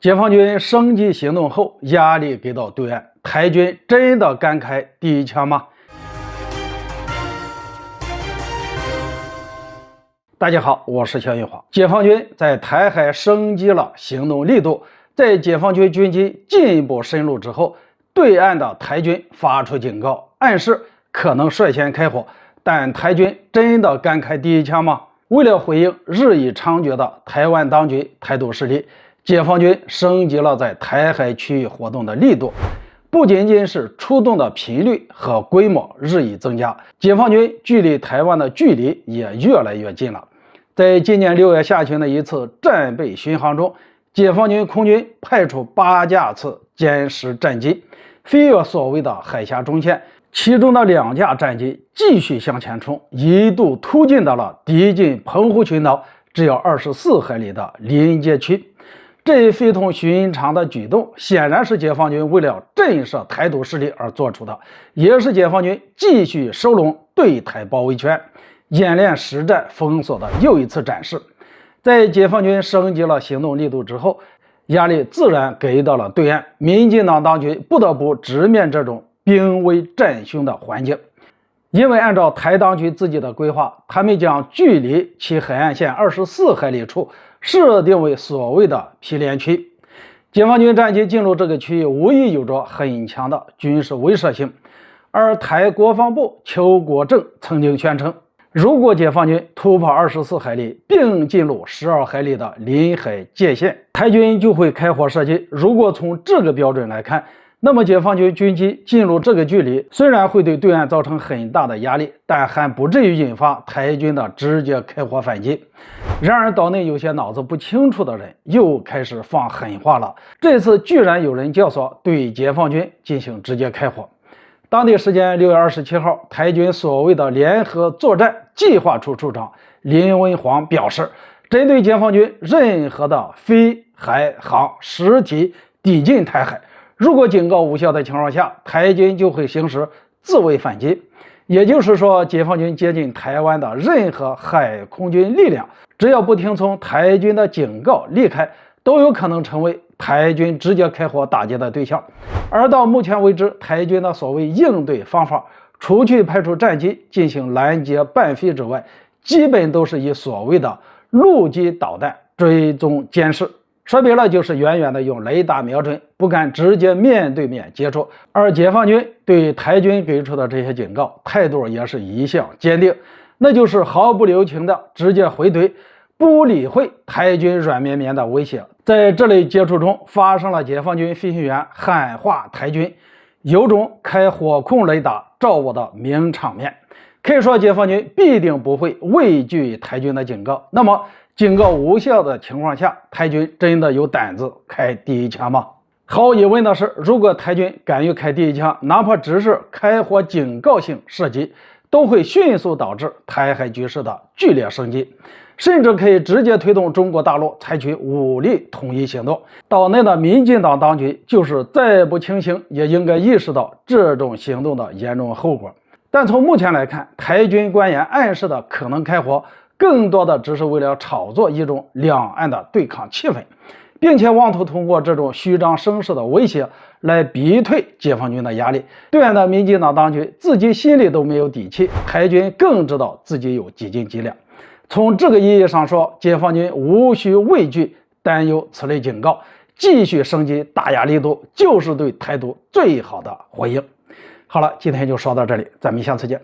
解放军升级行动后，压力给到对岸，台军真的敢开第一枪吗？大家好，我是肖玉华。解放军在台海升级了行动力度，在解放军军机进一步深入之后，对岸的台军发出警告，暗示可能率先开火，但台军真的敢开第一枪吗？为了回应日益猖獗的台湾当局台独势力，解放军升级了在台海区域活动的力度，不仅仅是出动的频率和规模日益增加，解放军距离台湾的距离也越来越近了。在今年6月下旬的一次战备巡航中，解放军空军派出8架次歼十战机，飞越所谓的海峡中线，其中的2架战机继续向前冲，一度突进到了敌近澎湖群岛只有24海里的临界区。这一非同寻常的举动，显然是解放军为了震慑台独势力而做出的，也是解放军继续收拢对台包围圈、演练实战封锁的又一次展示。在解放军升级了行动力度之后，压力自然给到了对岸，民进党当局不得不直面这种兵危战凶的环境。因为按照台当局自己的规划，他们将距离其海岸线24海里处设定为所谓的毗连区。解放军战机进入这个区域无疑有着很强的军事威慑性，而台国防部邱国正曾经宣称，如果解放军突破24海里并进入12海里的临海界限，台军就会开火射击。如果从这个标准来看，那么解放军军机进入这个距离，虽然会对对岸造成很大的压力，但还不至于引发台军的直接开火反击。然而岛内有些脑子不清楚的人又开始放狠话了，这次居然有人教唆对解放军进行直接开火。当地时间6月27号，台军所谓的联合作战计划处处长林文煌表示，针对解放军任何的非海航实体抵近台海，如果警告无效的情况下，台军就会行使自卫反击。也就是说，解放军接近台湾的任何海空军力量，只要不听从台军的警告离开，都有可能成为台军直接开火打击的对象。而到目前为止，台军的所谓应对方法，除去派出战机进行拦截伴飞之外，基本都是以所谓的陆基导弹追踪监视。说白了，就是远远的用雷达瞄准，不敢直接面对面接触。而解放军对台军给出的这些警告态度也是一向坚定，那就是毫不留情的直接回怼，不理会台军软绵绵的威胁。在这类接触中，发生了解放军飞行员喊话台军，有种开火控雷达照我的名场面。可以说，解放军必定不会畏惧台军的警告。那么警告无效的情况下，台军真的有胆子开第一枪吗？毫无疑问的是，如果台军敢于开第一枪，哪怕只是开火警告性射击，都会迅速导致台海局势的剧烈升级，甚至可以直接推动中国大陆采取武力统一行动。岛内的民进党当局就是再不清醒，也应该意识到这种行动的严重后果。但从目前来看，台军官员暗示的可能开火，更多的只是为了炒作一种两岸的对抗气氛，并且妄图通过这种虚张声势的威胁来逼退解放军的压力。对岸的民进党当局自己心里都没有底气，台军更知道自己有几斤几两。从这个意义上说，解放军无需畏惧担忧此类警告，继续升级打压力度，就是对台独最好的回应。好了，今天就说到这里，咱们下次见。